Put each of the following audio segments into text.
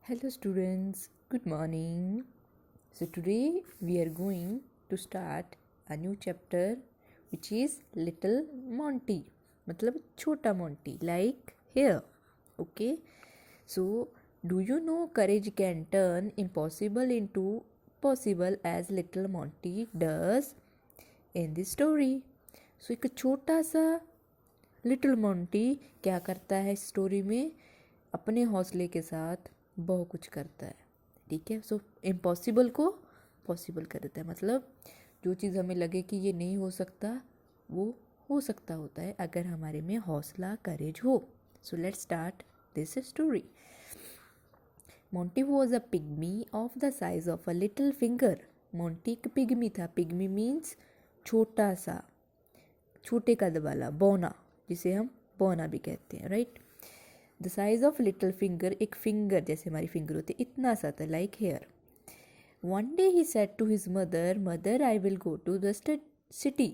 Hello students, good morning. So today we are going to start a new chapter which is Little Monty. मतलब छोटा Monty like here. Okay. So do you know courage can turn impossible into possible as Little Monty does in this story. So एक छोटा सा little Monty क्या करता है इस story में, अपने हौसले के साथ बहुत कुछ करता है. ठीक है. सो इम्पॉसिबल को पॉसिबल कर देता है. मतलब जो चीज़ हमें लगे कि ये नहीं हो सकता वो हो सकता होता है अगर हमारे में हौसला करेज हो. So let's start this story. Monty was a pygmy of the size of a little finger. Monty एक पिग्मी था. पिग्मी मीन्स छोटा सा, छोटे कद वाला, बौना, जिसे हम बौना भी कहते हैं. Right. The size of little finger, एक फिंगर जैसे हमारी फिंगर होती है, इतना सा था, like here. One day he said to his mother, mother I will go to the city.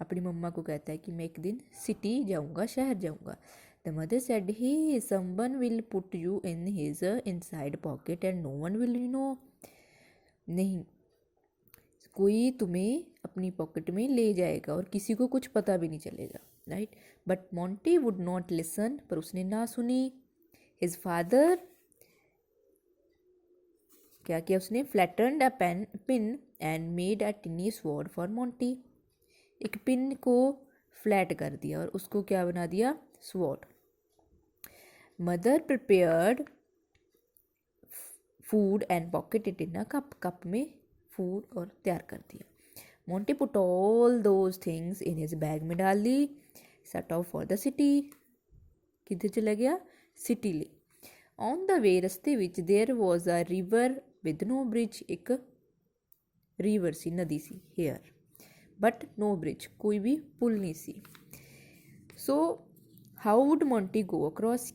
अपनी मम्मा को कहता है कि मैं एक दिन सिटी जाऊंगा, शहर जाऊंगा. The mother said he someone will put you in his inside pocket and no one will you know. नहीं, कोई तुम्हें अपनी पॉकेट में ले जाएगा और किसी को कुछ पता भी नहीं चलेगा. Right. But Monty would not listen, पर उसने ना सुनी. हिज फादर क्या किया उसने? Flattened a pin and made a tiny sword for Monty. एक पिन को फ्लैट कर दिया और उसको क्या बना दिया? Sword. Mother prepared food and pocket it in a cup. Cup में फूड और तैयार कर दिया. Monty put all those things in his bag में डाल दी. Set of for the city. किधर चला गया? सिटी ले. ऑन द वे, रस्ते which there was a river with no bridge. एक रिवर सी, नदी सी, हेयर, बट नो ब्रिज, कोई भी पुल नहीं सी. So how would Monty go across?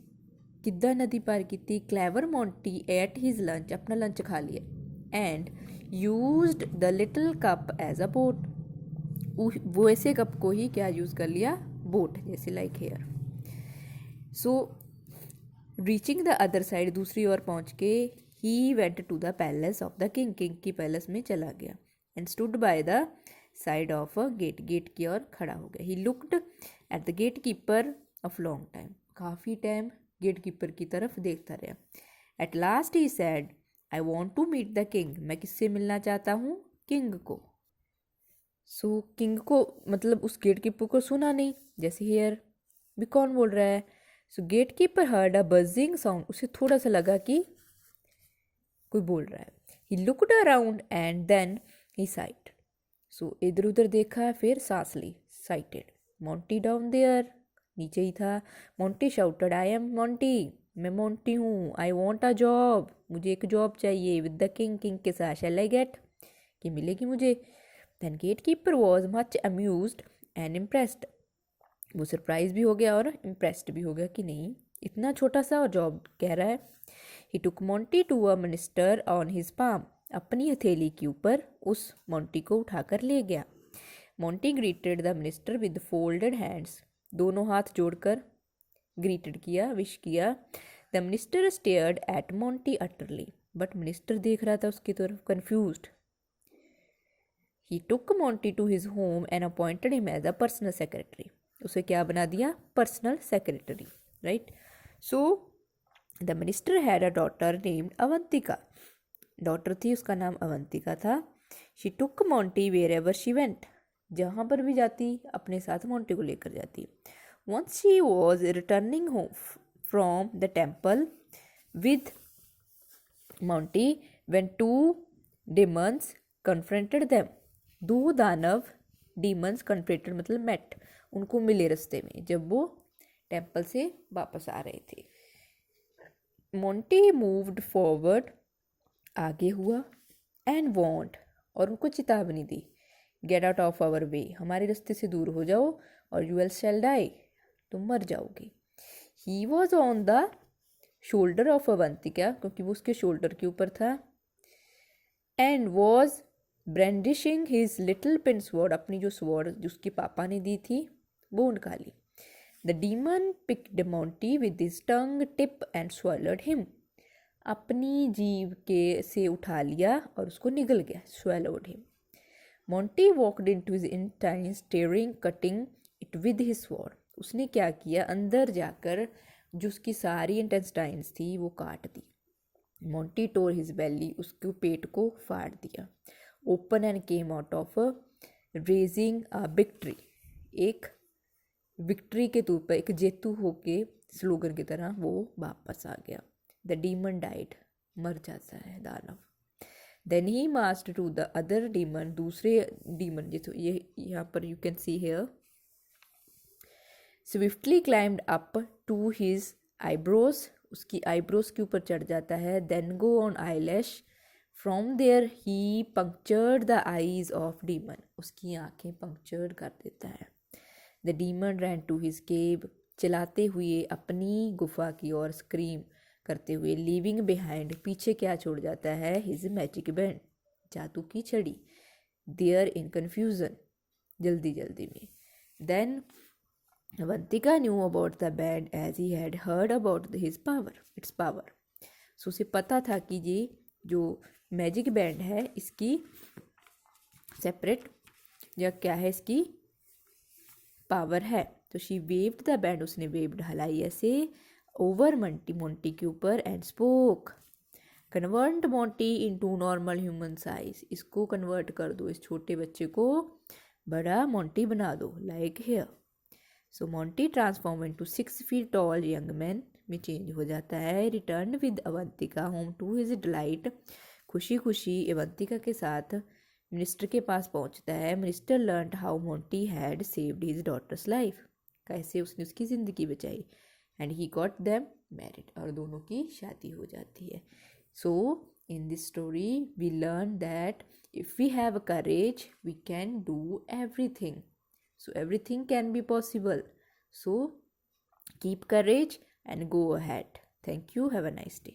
किद्दां नदी पार की? Clever Monty ate his lunch, अपना लंच खा लिया. And used the little cup as a boat. वो ऐसे कप को ही क्या यूज़ कर लिया? बोट जैसे, like here. So reaching the other side, दूसरी ओर पहुंच के, he went to the palace of the king. King की पैलेस में चला गया. And stood by the side of a gate. Gate की ओर खड़ा हो गया. He looked at the gate keeper of long time. काफ़ी टाइम गेट कीपर की तरफ देखता रहा. At last he said, I want to meet the king. मैं किससे मिलना चाहता हूँ? किंग को. सो किंग को, मतलब उस गेट कीपर को सुना नहीं, जैसे हेयर भी कौन बोल रहा है. So gatekeeper heard a buzzing sound. उसे थोड़ा सा लगा कि कोई बोल रहा है. He looked around and then he sight. सो इधर उधर देखा, फिर सांस ली. साइटेड. मोंटी डाउन देयर, नीचे ही था. Monty shouted, I am Monty. मैं मोंटी हूँ. I want a job. मुझे एक जॉब चाहिए. With the king. किंग के साथ. शैल आई गेट, कि मिलेगी मुझे. Then gate keeper was much amused and impressed. वो सरप्राइज भी हो गया और इम्प्रेस्ड भी हो गया कि नहीं, इतना छोटा सा और जॉब कह रहा है. He took Monty to a minister on his palm. अपनी हथेली के ऊपर उस मोंटी को उठाकर ले गया. Monty greeted the minister with folded hands. दोनों हाथ जोड़कर ग्रीटेड किया, विश किया. The minister stared at Monty utterly. But minister देख रहा था उसकी तरफ, confused. He took Monty to his home and appointed him as a personal secretary. उसे क्या बना दिया? Personal secretary. Right. So the minister had a daughter named Avantika. Daughter थी, उसका नाम अवंतिका था. She took Monty where ever she went. जहाँ पर भी जाती अपने साथ मोंटी को लेकर जाती. Once she was returning home from the temple with Monty when two demons confronted them. दो दानव, डीमंस, कन्फ्रेटेड मतलब मेट, उनको मिले रास्ते में जब वो टेम्पल से वापस आ रहे थे. मोंटी मूव्ड फॉरवर्ड, आगे हुआ. एंड वॉन्ट, और उनको चेतावनी दी. Get out of our way. हमारे रास्ते से दूर हो जाओ और यू एल्स शैल डाई. तुम मर जाओगे. He was on the shoulder of Avantika, क्योंकि वो उसके शोल्डर के ऊपर था. And was brandishing his little pin sword. अपनी जो स्वॉर्ड जिसके पापा ने दी थी वो निकाली. The demon picked Monty with his tongue tip and swallowed him. अपनी जीभ के से उठा लिया और उसको निगल गया, swallowed him. Monty walked into his intestines, tearing, cutting it with his sword. उसने क्या किया, अंदर जाकर जो उसकी सारी इंटेस्टाइन्स थी वो काट दी. Monty tore his belly, उसके पेट को फाड़ दिया. Open and came out of raising a victory. एक विक्ट्री के तौर पर, एक जेतु होके स्लोगन की तरह वो वापस आ गया. द डीमन डाइड, मर जाता है दानव. Then he marched to the other demon, दूसरे डीमन जिस ये यहाँ पर you can see here, swiftly climbed up to his eyebrows, उसकी आईब्रोज के ऊपर चढ़ जाता है. Then go on eyelash, from there he punctured the eyes of demon, उसकी आंखें पंक्चर्ड कर देता है. The demon ran to his cave, चलाते हुए अपनी गुफा की ओर, स्क्रीम करते हुए, लीविंग बिहाइंड, पीछे क्या छोड़ जाता है, हिज मैजिक बैंड, जादू की छड़ी. देयर इन कन्फ्यूजन, जल्दी जल्दी में. Then Avantika knew about the band as he had heard about his power, it's power. So उसे पता था कि ये जो मैजिक बैंड है इसकी सेपरेट या क्या है, इसकी पावर है. तो शी वेव्ड द बैंड, उसने वेव्ड हलाई ऐसे ओवर मोंटी के ऊपर, and spoke, convert Monty into normal human size, इसको कन्वर्ट कर दो, इस छोटे बच्चे को बड़ा मोंटी बना दो, like here. So Monty transform into 6 feet tall young man में चेंज हो जाता है. Return with Avantika home to his delight, खुशी खुशी अवंतिका के साथ मिनिस्टर के पास पहुंचता है. Minister learned how Monty had saved his daughter's life, कैसे उसने उसकी ज़िंदगी बचाई. And he got them married, और दोनों की शादी हो जाती है. So in this story we learn that if we have courage we can do everything. So everything can be possible. So keep courage and go ahead. Thank you. Have a nice day.